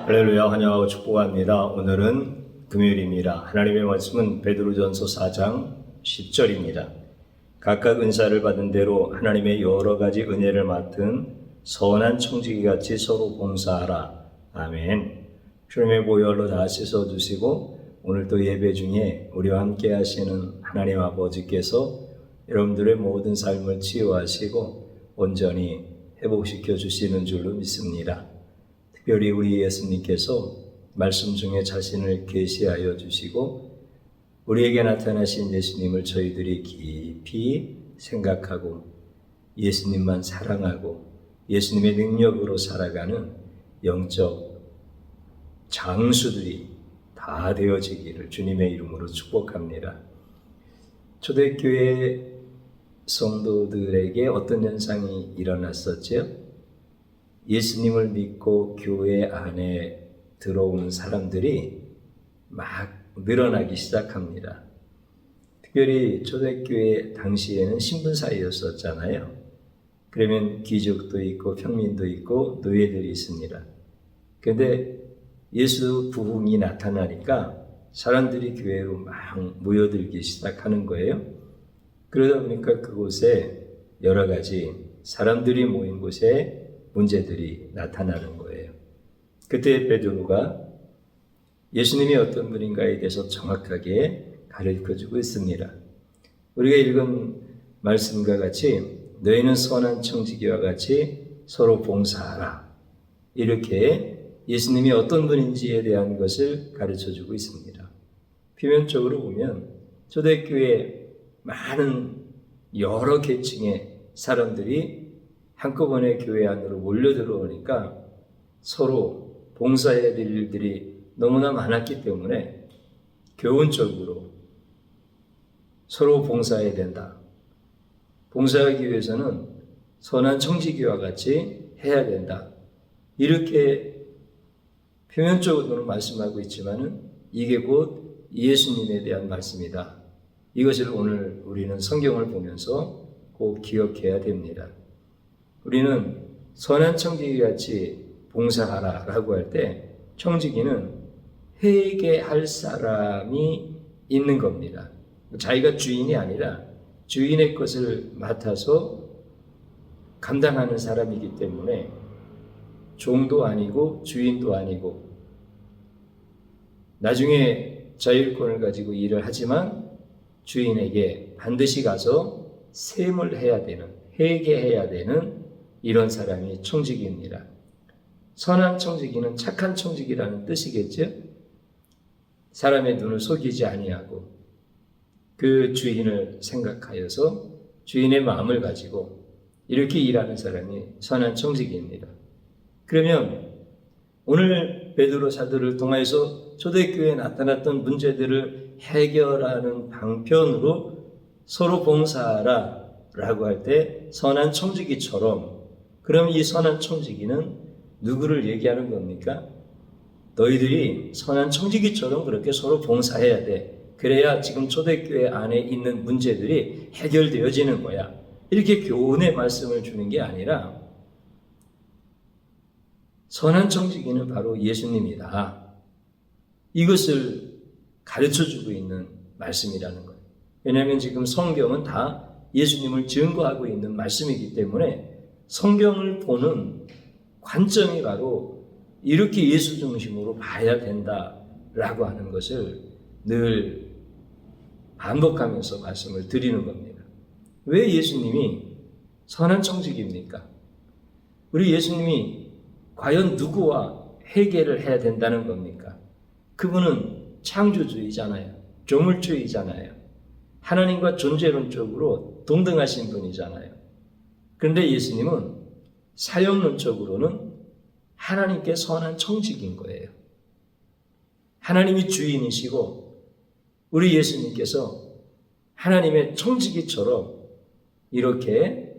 할렐루야, 환영하고 축복합니다. 오늘은 금요일입니다. 하나님의 말씀은 베드로전서 4장 10절입니다. 각각 은사를 받은 대로 하나님의 여러 가지 은혜를 맡은 선한 청지기같이 서로 봉사하라. 아멘. 주님의 보혈로 다 씻어주시고 오늘도 예배 중에 우리와 함께 하시는 하나님 아버지께서 여러분들의 모든 삶을 치유하시고 온전히 회복시켜 주시는 줄로 믿습니다. 특별히 우리 예수님께서 말씀 중에 자신을 계시하여 주시고 우리에게 나타나신 예수님을 저희들이 깊이 생각하고 예수님만 사랑하고 예수님의 능력으로 살아가는 영적 장수들이 다 되어지기를 주님의 이름으로 축복합니다. 초대교회 성도들에게 어떤 현상이 일어났었죠? 예수님을 믿고 교회 안에 들어오는 사람들이 막 늘어나기 시작합니다. 특별히 초대교회 당시에는 신분사회였었잖아요. 그러면 귀족도 있고 평민도 있고 노예들이 있습니다. 그런데 예수 부흥이 나타나니까 사람들이 교회로 막 모여들기 시작하는 거예요. 그러다 보니까 그곳에 여러 가지 사람들이 모인 곳에 문제들이 나타나는 거예요. 그때 베드로가 예수님이 어떤 분인가에 대해서 정확하게 가르쳐주고 있습니다. 우리가 읽은 말씀과 같이 너희는 선한 청지기와 같이 서로 봉사하라. 이렇게 예수님이 어떤 분인지에 대한 것을 가르쳐주고 있습니다. 표면적으로 보면 초대교회 많은 여러 계층의 사람들이 한꺼번에 교회 안으로 몰려 들어오니까 서로 봉사해야 될 일들이 너무나 많았기 때문에 교훈적으로 서로 봉사해야 된다. 봉사하기 위해서는 선한 청지기와 같이 해야 된다. 이렇게 표면적으로는 말씀하고 있지만은 이게 곧 예수님에 대한 말씀이다. 이것을 오늘 우리는 성경을 보면서 꼭 기억해야 됩니다. 우리는 선한 청지기같이 봉사하라 라고 할 때 청지기는 회개할 사람이 있는 겁니다. 자기가 주인이 아니라 주인의 것을 맡아서 감당하는 사람이기 때문에 종도 아니고 주인도 아니고 나중에 자율권을 가지고 일을 하지만 주인에게 반드시 가서 셈을 해야 되는, 회개해야 되는 이런 사람이 청지기입니다. 선한 청지기는 착한 청지기라는 뜻이겠죠? 사람의 눈을 속이지 아니하고 그 주인을 생각하여서 주인의 마음을 가지고 이렇게 일하는 사람이 선한 청지기입니다. 그러면 오늘 베드로 사도를 통해서 초대교회에 나타났던 문제들을 해결하는 방편으로 서로 봉사하라 라고 할 때 선한 청지기처럼 그럼 이 선한 청지기는 누구를 얘기하는 겁니까? 너희들이 선한 청지기처럼 그렇게 서로 봉사해야 돼. 그래야 지금 초대교회 안에 있는 문제들이 해결되어지는 거야. 이렇게 교훈의 말씀을 주는 게 아니라 선한 청지기는 바로 예수님이다. 이것을 가르쳐주고 있는 말씀이라는 거예요. 왜냐하면 지금 성경은 다 예수님을 증거하고 있는 말씀이기 때문에 성경을 보는 관점이 바로 이렇게 예수 중심으로 봐야 된다라고 하는 것을 늘 반복하면서 말씀을 드리는 겁니다. 왜 예수님이 선한 청지기입니까? 우리 예수님이 과연 누구와 회개를 해야 된다는 겁니까? 그분은 창조주의잖아요. 조물주의잖아요. 하나님과 존재론적으로 동등하신 분이잖아요. 그런데 예수님은 사역론적으로는 하나님께 선한 청지기인 거예요. 하나님이 주인이시고 우리 예수님께서 하나님의 청지기처럼 이렇게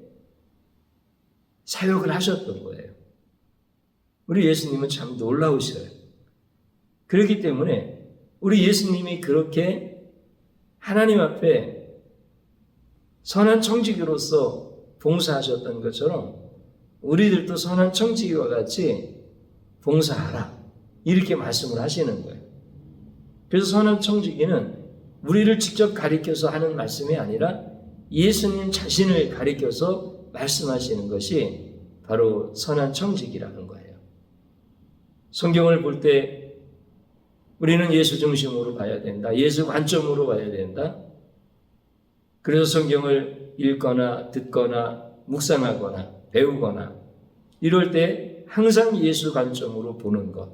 사역을 하셨던 거예요. 우리 예수님은 참 놀라우셔요. 그렇기 때문에 우리 예수님이 그렇게 하나님 앞에 선한 청지기로서 봉사하셨던 것처럼 우리들도 선한 청지기와 같이 봉사하라. 이렇게 말씀을 하시는 거예요. 그래서 선한 청지기는 우리를 직접 가리켜서 하는 말씀이 아니라 예수님 자신을 가리켜서 말씀하시는 것이 바로 선한 청지기라는 거예요. 성경을 볼 때 우리는 예수 중심으로 봐야 된다. 예수 관점으로 봐야 된다. 그래서 성경을 읽거나 듣거나 묵상하거나 배우거나 이럴 때 항상 예수 관점으로 보는 것.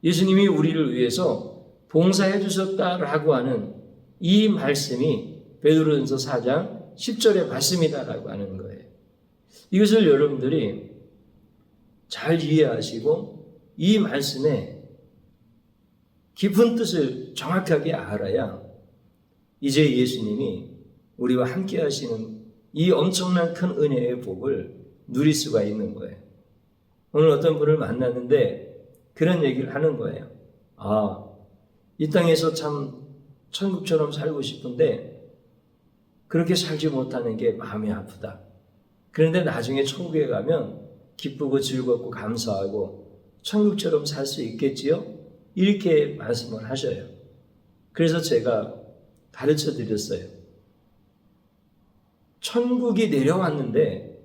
예수님이 우리를 위해서 봉사해 주셨다라고 하는 이 말씀이 베드로전서 4장 10절의 말씀이다라고 하는 거예요. 이것을 여러분들이 잘 이해하시고 이 말씀에 깊은 뜻을 정확하게 알아야 이제 예수님이 우리와 함께 하시는 이 엄청난 큰 은혜의 복을 누릴 수가 있는 거예요. 오늘 어떤 분을 만났는데 그런 얘기를 하는 거예요. 이 땅에서 참 천국처럼 살고 싶은데 그렇게 살지 못하는 게 마음이 아프다. 그런데 나중에 천국에 가면 기쁘고 즐겁고 감사하고 천국처럼 살 수 있겠지요? 이렇게 말씀을 하셔요. 그래서 제가 가르쳐 드렸어요. 천국이 내려왔는데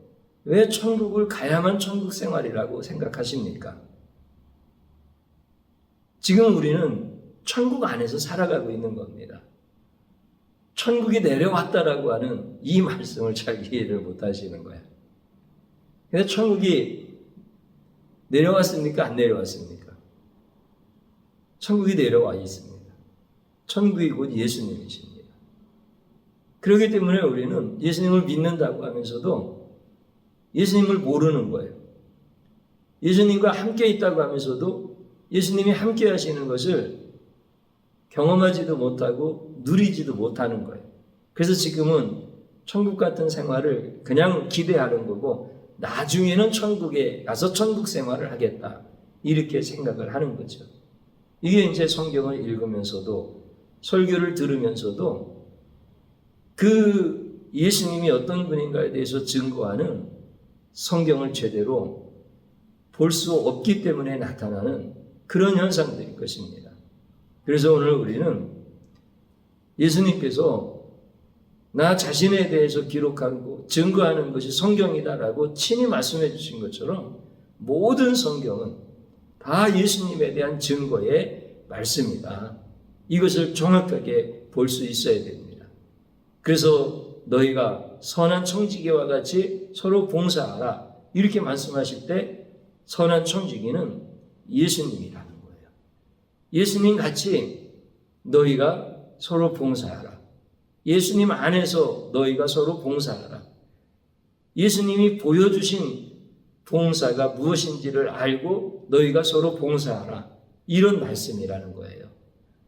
왜 천국을 가야만 천국 생활이라고 생각하십니까? 지금 우리는 천국 안에서 살아가고 있는 겁니다. 천국이 내려왔다라고 하는 이 말씀을 잘 이해를 못 하시는 거예요. 근데 천국이 내려왔습니까? 안 내려왔습니까? 천국이 내려와 있습니다. 천국이 곧 예수님이십니다. 그렇기 때문에 우리는 예수님을 믿는다고 하면서도 예수님을 모르는 거예요. 예수님과 함께 있다고 하면서도 예수님이 함께 하시는 것을 경험하지도 못하고 누리지도 못하는 거예요. 그래서 지금은 천국 같은 생활을 그냥 기대하는 거고 나중에는 천국에 가서 천국 생활을 하겠다. 이렇게 생각을 하는 거죠. 이게 이제 성경을 읽으면서도 설교를 들으면서도 그 예수님이 어떤 분인가에 대해서 증거하는 성경을 제대로 볼 수 없기 때문에 나타나는 그런 현상들일 것입니다. 그래서 오늘 우리는 예수님께서 나 자신에 대해서 기록하고 증거하는 것이 성경이다라고 친히 말씀해 주신 것처럼 모든 성경은 다 예수님에 대한 증거의 말씀이다. 이것을 정확하게 볼 수 있어야 됩니다. 그래서 너희가 선한 청지기와 같이 서로 봉사하라. 이렇게 말씀하실 때 선한 청지기는 예수님이라는 거예요. 예수님 같이 너희가 서로 봉사하라. 예수님 안에서 너희가 서로 봉사하라. 예수님이 보여주신 봉사가 무엇인지를 알고 너희가 서로 봉사하라. 이런 말씀이라는 거예요.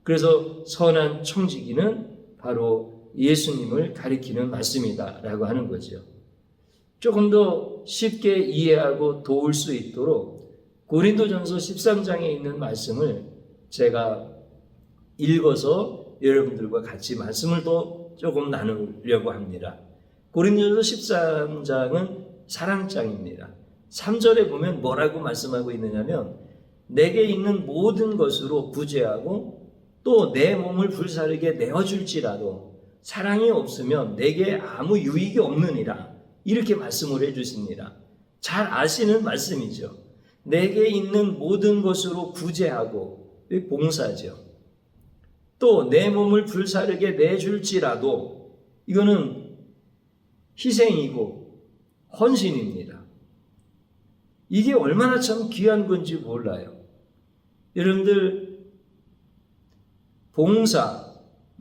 그래서 선한 청지기는 바로 예수님을 가리키는 말씀이다라고 하는 거죠. 조금 더 쉽게 이해하고 도울 수 있도록 고린도전서 13장에 있는 말씀을 제가 읽어서 여러분들과 같이 말씀을 더 조금 나누려고 합니다. 고린도전서 13장은 사랑장입니다. 3절에 보면 뭐라고 말씀하고 있느냐면 내게 있는 모든 것으로 구제하고 또 내 몸을 불사르게 내어줄지라도 사랑이 없으면 내게 아무 유익이 없느니라. 이렇게 말씀을 해주십니다. 잘 아시는 말씀이죠. 내게 있는 모든 것으로 구제하고 봉사죠. 또 내 몸을 불사르게 내줄지라도 이거는 희생이고 헌신입니다. 이게 얼마나 참 귀한 건지 몰라요. 여러분들 봉사,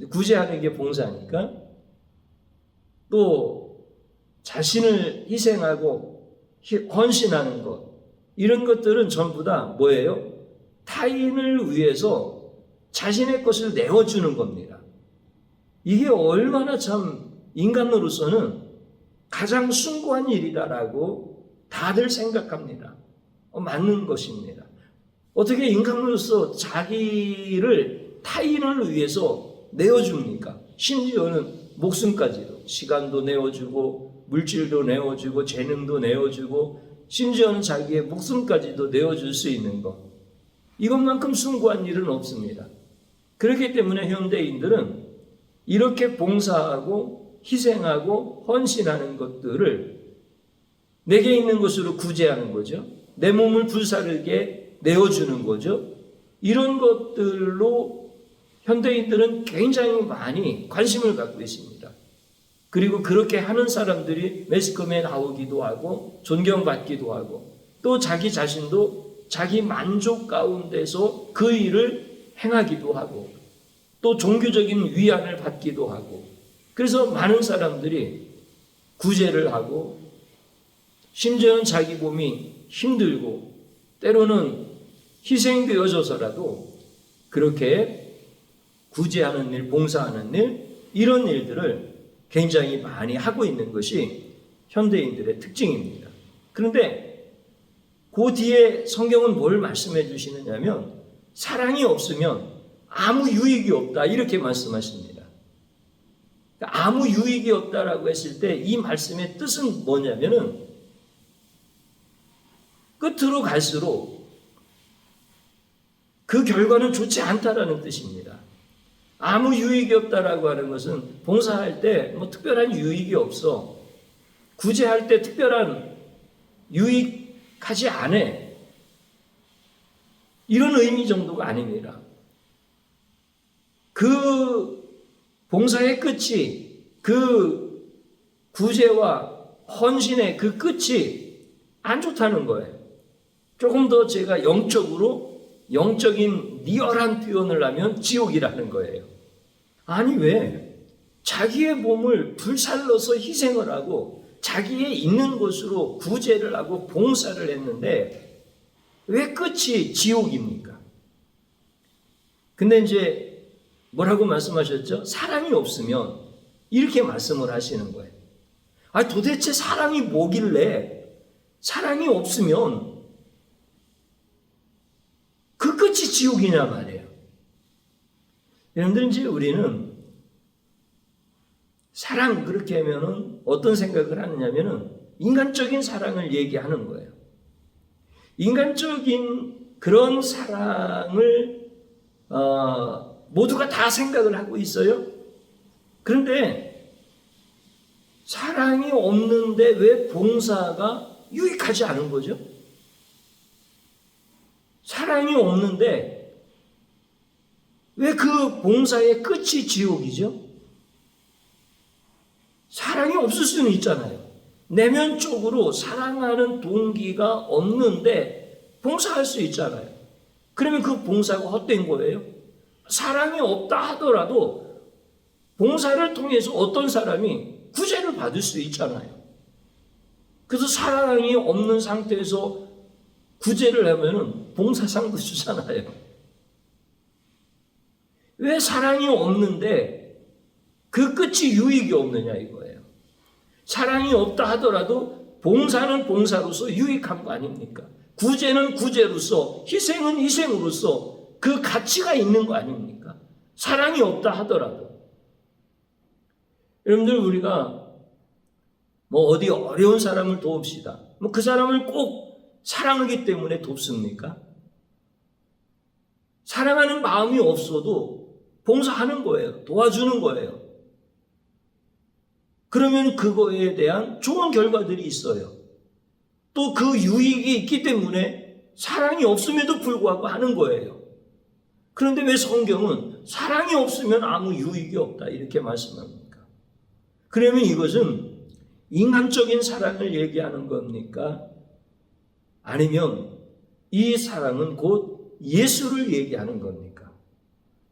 구제하는 게 봉사니까 또 자신을 희생하고 헌신하는 것 이런 것들은 전부 다 뭐예요? 타인을 위해서 자신의 것을 내어주는 겁니다. 이게 얼마나 참 인간으로서는 가장 숭고한 일이다라고 다들 생각합니다. 맞는 것입니다. 어떻게 인간으로서 자기를 타인을 위해서 내어줍니까? 심지어는 목숨까지도 시간도 내어주고 물질도 내어주고 재능도 내어주고 심지어는 자기의 목숨까지도 내어줄 수 있는 것. 이것만큼 숭고한 일은 없습니다. 그렇기 때문에 현대인들은 이렇게 봉사하고 희생하고 헌신하는 것들을 내게 있는 것으로 구제하는 거죠. 내 몸을 불사르게 내어주는 거죠. 이런 것들로 현대인들은 굉장히 많이 관심을 갖고 있습니다. 그리고 그렇게 하는 사람들이 매스컴에 나오기도 하고 존경받기도 하고 또 자기 자신도 자기 만족 가운데서 그 일을 행하기도 하고 또 종교적인 위안을 받기도 하고 그래서 많은 사람들이 구제를 하고 심지어는 자기 몸이 힘들고 때로는 희생되어져서라도 그렇게 구제하는 일, 봉사하는 일 이런 일들을 굉장히 많이 하고 있는 것이 현대인들의 특징입니다. 그런데 그 뒤에 성경은 뭘 말씀해 주시느냐면 사랑이 없으면 아무 유익이 없다 이렇게 말씀하십니다. 아무 유익이 없다라고 했을 때 이 말씀의 뜻은 뭐냐면은 끝으로 갈수록 그 결과는 좋지 않다라는 뜻입니다. 아무 유익이 없다라고 하는 것은 봉사할 때 뭐 특별한 유익이 없어. 구제할 때 특별한 유익하지 않아. 이런 의미 정도가 아닙니다. 그 봉사의 끝이 그 구제와 헌신의 그 끝이 안 좋다는 거예요. 조금 더 제가 영적인 리얼한 표현을 하면 지옥이라는 거예요. 아니 왜 자기의 몸을 불살라서 희생을 하고 자기의 있는 곳으로 구제를 하고 봉사를 했는데 왜 끝이 지옥입니까? 근데 이제 뭐라고 말씀하셨죠? 사랑이 없으면 이렇게 말씀을 하시는 거예요. 아 도대체 사랑이 뭐길래 사랑이 없으면 그 끝이 지옥이냐 말이에요. 여러분들 이제 우리는 사랑 그렇게 하면은 어떤 생각을 하느냐면은 인간적인 사랑을 얘기하는 거예요. 인간적인 그런 사랑을 모두가 다 생각을 하고 있어요. 그런데 사랑이 없는데 왜 봉사가 유익하지 않은 거죠? 사랑이 없는데 왜 그 봉사의 끝이 지옥이죠? 사랑이 없을 수는 있잖아요. 내면적으로 사랑하는 동기가 없는데 봉사할 수 있잖아요. 그러면 그 봉사가 헛된 거예요. 사랑이 없다 하더라도 봉사를 통해서 어떤 사람이 구제를 받을 수 있잖아요. 그래서 사랑이 없는 상태에서 구제를 하면은 봉사상도 주잖아요. 왜 사랑이 없는데 그 끝이 유익이 없느냐 이거예요. 사랑이 없다 하더라도 봉사는 봉사로서 유익한 거 아닙니까? 구제는 구제로서 희생은 희생으로서 그 가치가 있는 거 아닙니까? 사랑이 없다 하더라도. 여러분들 우리가 뭐 어디 어려운 사람을 도웁시다. 뭐 그 사람을 꼭 사랑하기 때문에 돕습니까? 사랑하는 마음이 없어도 봉사하는 거예요. 도와주는 거예요. 그러면 그거에 대한 좋은 결과들이 있어요. 또 그 유익이 있기 때문에 사랑이 없음에도 불구하고 하는 거예요. 그런데 왜 성경은 사랑이 없으면 아무 유익이 없다 이렇게 말씀합니까? 그러면 이것은 인간적인 사랑을 얘기하는 겁니까? 아니면 이 사랑은 곧 예수를 얘기하는 겁니까?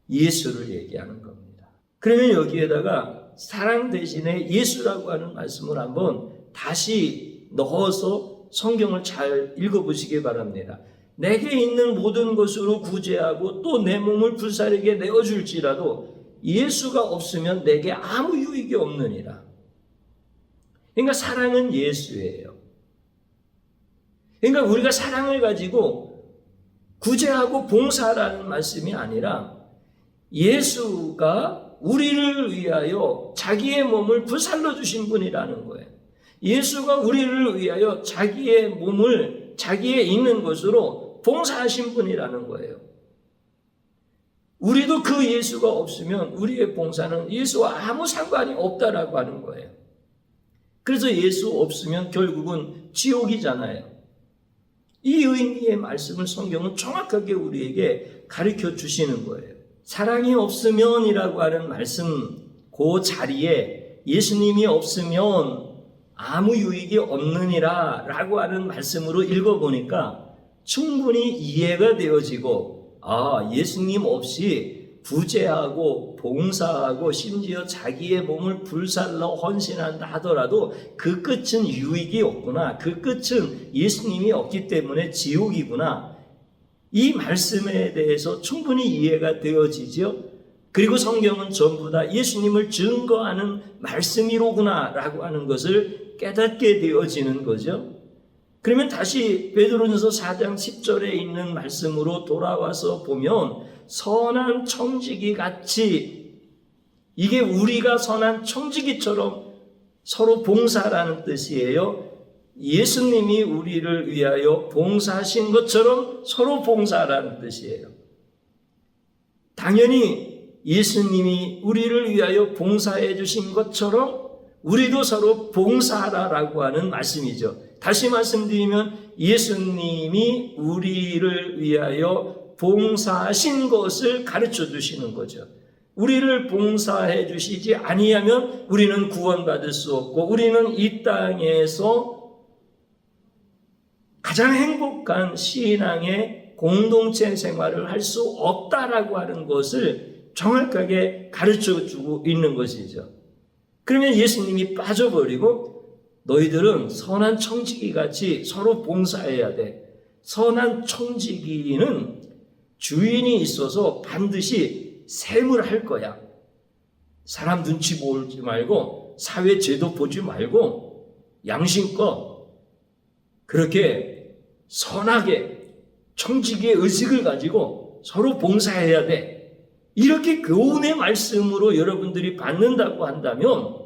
예수를 얘기하는 겁니다. 그러면 여기에다가 사랑 대신에 예수라고 하는 말씀을 한번 다시 넣어서 성경을 잘 읽어보시기 바랍니다. 내게 있는 모든 것으로 구제하고 또 내 몸을 불사르게 내어줄지라도 예수가 없으면 내게 아무 유익이 없느니라. 그러니까 사랑은 예수예요. 그러니까 우리가 사랑을 가지고 구제하고 봉사라는 말씀이 아니라 예수가 우리를 위하여 자기의 몸을 불살러 주신 분이라는 거예요. 예수가 우리를 위하여 자기의 몸을 자기의 있는 것으로 봉사하신 분이라는 거예요. 우리도 그 예수가 없으면 우리의 봉사는 예수와 아무 상관이 없다라고 하는 거예요. 그래서 예수 없으면 결국은 지옥이잖아요. 이 의미의 말씀을 성경은 정확하게 우리에게 가르쳐 주시는 거예요. 사랑이 없으면이라고 하는 말씀, 그 자리에 예수님이 없으면 아무 유익이 없느니라 라고 하는 말씀으로 읽어보니까 충분히 이해가 되어지고, 예수님 없이 구제하고 봉사하고 심지어 자기의 몸을 불살러 헌신한다 하더라도 그 끝은 유익이 없구나. 그 끝은 예수님이 없기 때문에 지옥이구나. 이 말씀에 대해서 충분히 이해가 되어지죠. 그리고 성경은 전부 다 예수님을 증거하는 말씀이로구나 라고 하는 것을 깨닫게 되어지는 거죠. 그러면 다시 베드로전서 4장 10절에 있는 말씀으로 돌아와서 보면 선한 청지기 같이, 이게 우리가 선한 청지기처럼 서로 봉사라는 뜻이에요. 예수님이 우리를 위하여 봉사하신 것처럼 서로 봉사라는 뜻이에요. 당연히 예수님이 우리를 위하여 봉사해 주신 것처럼 우리도 서로 봉사하라라고 하는 말씀이죠. 다시 말씀드리면 예수님이 우리를 위하여 봉사하신 것을 가르쳐 주시는 거죠. 우리를 봉사해 주시지 아니하면 우리는 구원받을 수 없고 우리는 이 땅에서 가장 행복한 신앙의 공동체 생활을 할 수 없다라고 하는 것을 정확하게 가르쳐 주고 있는 것이죠. 그러면 예수님이 빠져버리고 너희들은 선한 청지기 같이 서로 봉사해야 돼. 선한 청지기는 주인이 있어서 반드시 셈을 할 거야. 사람 눈치 보지 말고 사회 제도 보지 말고 양심껏 그렇게 선하게 청지기의 의식을 가지고 서로 봉사해야 돼. 이렇게 교훈의 말씀으로 여러분들이 받는다고 한다면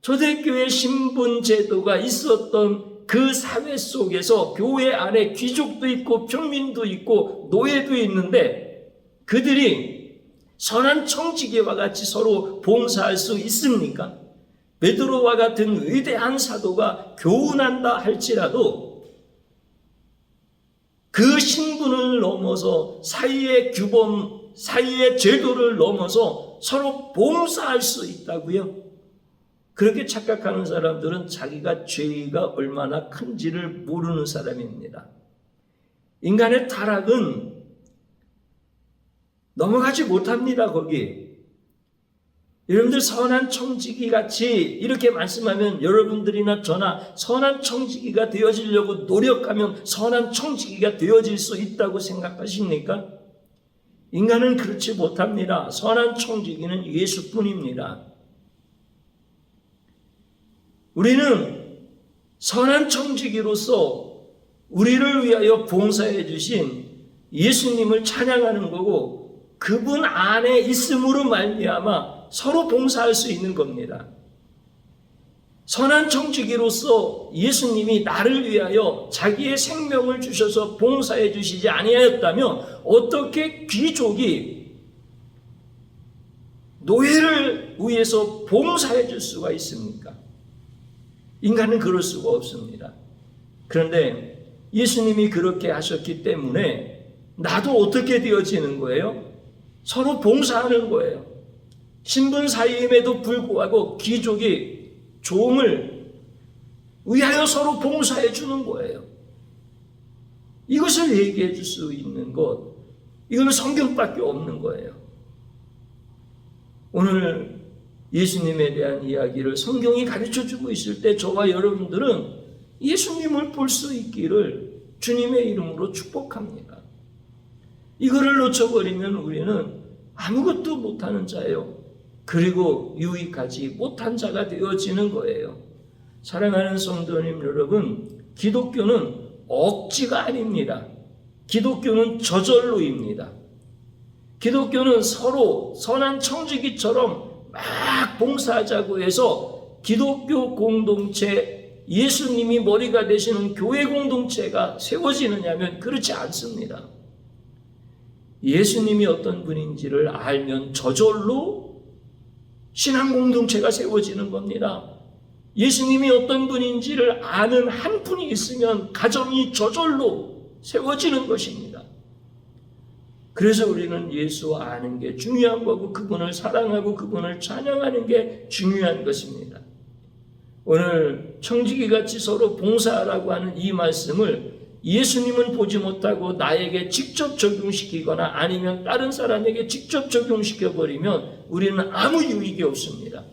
초대교회 신분 제도가 있었던 그 사회 속에서 교회 안에 귀족도 있고 평민도 있고 노예도 있는데 그들이 선한 청지기와 같이 서로 봉사할 수 있습니까? 베드로와 같은 위대한 사도가 교훈한다 할지라도 그 신분을 넘어서 사이의 규범, 사이의 제도를 넘어서 서로 봉사할 수 있다고요? 그렇게 착각하는 사람들은 자기가 죄가 얼마나 큰지를 모르는 사람입니다. 인간의 타락은 넘어가지 못합니다. 거기. 여러분들 선한 청지기 같이 이렇게 말씀하면 여러분들이나 저나 선한 청지기가 되어지려고 노력하면 선한 청지기가 되어질 수 있다고 생각하십니까? 인간은 그렇지 못합니다. 선한 청지기는 예수뿐입니다. 우리는 선한 청지기로서 우리를 위하여 봉사해 주신 예수님을 찬양하는 거고 그분 안에 있음으로 말미암아 서로 봉사할 수 있는 겁니다. 선한 청지기로서 예수님이 나를 위하여 자기의 생명을 주셔서 봉사해 주시지 아니하였다면 어떻게 귀족이 노예를 위해서 봉사해 줄 수가 있습니까? 인간은 그럴 수가 없습니다. 그런데 예수님이 그렇게 하셨기 때문에 나도 어떻게 되어지는 거예요? 서로 봉사하는 거예요. 신분 사이임에도 불구하고 귀족이 종을 위하여 서로 봉사해 주는 거예요. 이것을 얘기해 줄 수 있는 것, 이거는 성경밖에 없는 거예요. 오늘 예수님에 대한 이야기를 성경이 가르쳐주고 있을 때 저와 여러분들은 예수님을 볼 수 있기를 주님의 이름으로 축복합니다. 이거를 놓쳐버리면 우리는 아무것도 못하는 자예요. 그리고 유익하지 못한 자가 되어지는 거예요. 사랑하는 성도님 여러분, 기독교는 억지가 아닙니다. 기독교는 저절로입니다. 기독교는 서로 선한 청지기처럼 막 봉사하자고 해서 기독교 공동체 예수님이 머리가 되시는 교회 공동체가 세워지느냐면 그렇지 않습니다. 예수님이 어떤 분인지를 알면 저절로 신앙 공동체가 세워지는 겁니다. 예수님이 어떤 분인지를 아는 한 분이 있으면 가정이 저절로 세워지는 것입니다. 그래서 우리는 예수 아는 게 중요한 거고 그분을 사랑하고 그분을 찬양하는 게 중요한 것입니다. 오늘 청지기같이 서로 봉사하라고 하는 이 말씀을 예수님은 보지 못하고 나에게 직접 적용시키거나 아니면 다른 사람에게 직접 적용시켜버리면 우리는 아무 유익이 없습니다.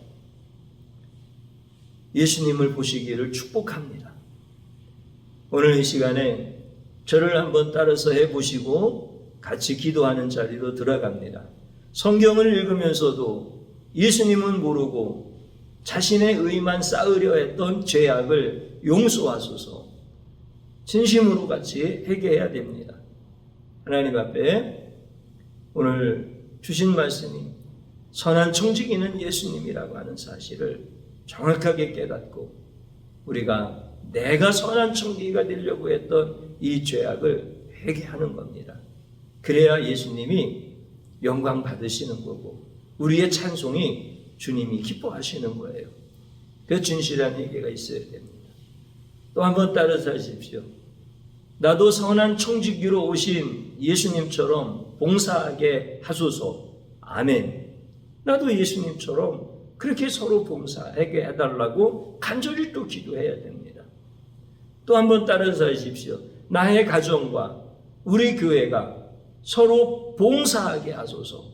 예수님을 보시기를 축복합니다. 오늘 이 시간에 저를 한번 따라서 해보시고 같이 기도하는 자리로 들어갑니다. 성경을 읽으면서도 예수님은 모르고 자신의 의만 쌓으려 했던 죄악을 용서하소서 진심으로 같이 회개해야 됩니다. 하나님 앞에 오늘 주신 말씀이 선한 청지기는 예수님이라고 하는 사실을 정확하게 깨닫고 우리가 내가 선한 청지기가 되려고 했던 이 죄악을 회개하는 겁니다. 그래야 예수님이 영광 받으시는 거고 우리의 찬송이 주님이 기뻐하시는 거예요. 그 진실한 회개가 있어야 됩니다. 또 한번 따라서 하십시오. 나도 선한 청지기로 오신 예수님처럼 봉사하게 하소서. 아멘. 나도 예수님처럼 그렇게 서로 봉사하게 해달라고 간절히 또 기도해야 됩니다. 또 한번 따라서 하십시오. 나의 가정과 우리 교회가 서로 봉사하게 하소서.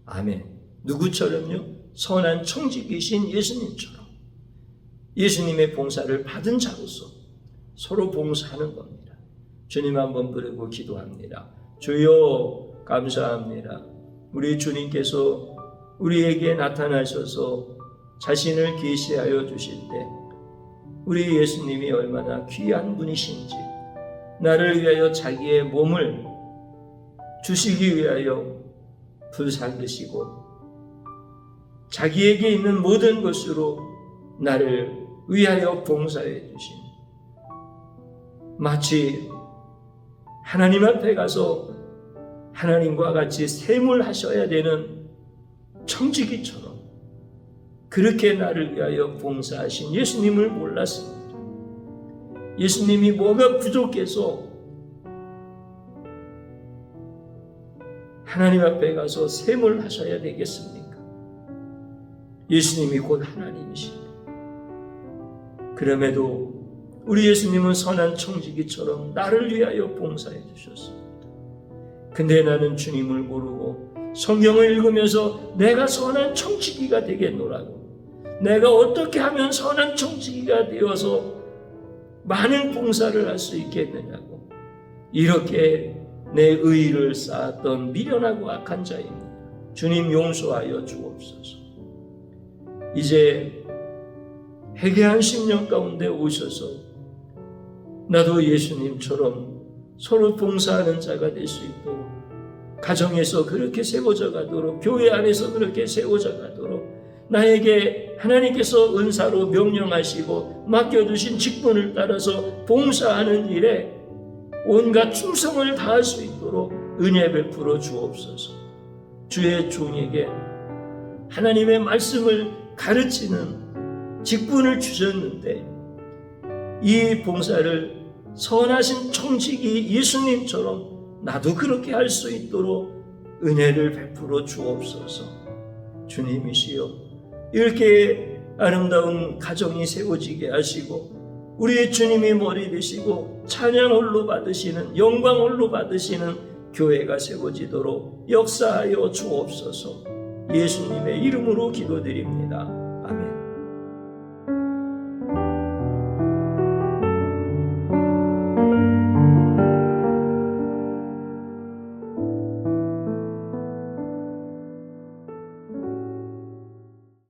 아멘. 누구처럼요? 선한 청지기신 예수님처럼 예수님의 봉사를 받은 자로서 서로 봉사하는 겁니다. 주님 한번 부르고 기도합니다. 주여 감사합니다. 우리 주님께서 우리에게 나타나셔서 자신을 계시하여 주실 때 우리 예수님이 얼마나 귀한 분이신지 나를 위하여 자기의 몸을 주시기 위하여 불살르시고 자기에게 있는 모든 것으로 나를 위하여 봉사해 주신 마치 하나님 앞에 가서 하나님과 같이 샘을 되는 청지기처럼 그렇게 나를 위하여 봉사하신 예수님을 몰랐습니다. 예수님이 뭐가 부족해서 하나님 앞에 가서 샘을 하셔야 되겠습니까? 예수님이 곧 하나님이십니다. 그럼에도 우리 예수님은 선한 청지기처럼 나를 위하여 봉사해 주셨습니다. 근데 나는 주님을 모르고 성경을 읽으면서 내가 선한 청지기가 되겠노라고, 내가 어떻게 하면 선한 청지기가 되어서 많은 봉사를 할 수 있겠느냐고, 이렇게 내 의의를 쌓았던 미련하고 악한 자입니다. 주님 용서하여 주옵소서. 이제 회개한 심령 가운데 오셔서 나도 예수님처럼 서로 봉사하는 자가 될 수 있도록, 가정에서 그렇게 세워져 가도록, 교회 안에서 그렇게 세워져 가도록 나에게 하나님께서 은사로 명령하시고 맡겨두신 직분을 따라서 봉사하는 일에 온갖 충성을 다할 수 있도록 은혜 베풀어 주옵소서. 주의 종에게 하나님의 말씀을 가르치는 직분을 주셨는데 이 봉사를 선하신 청지기 예수님처럼 나도 그렇게 할 수 있도록 은혜를 베풀어 주옵소서. 주님이시여, 이렇게 아름다운 가정이 세워지게 하시고 우리의 주님이 머리 되시고 찬양 홀로 받으시는, 영광 홀로 받으시는 교회가 세워지도록 역사하여 주옵소서. 예수님의 이름으로 기도드립니다.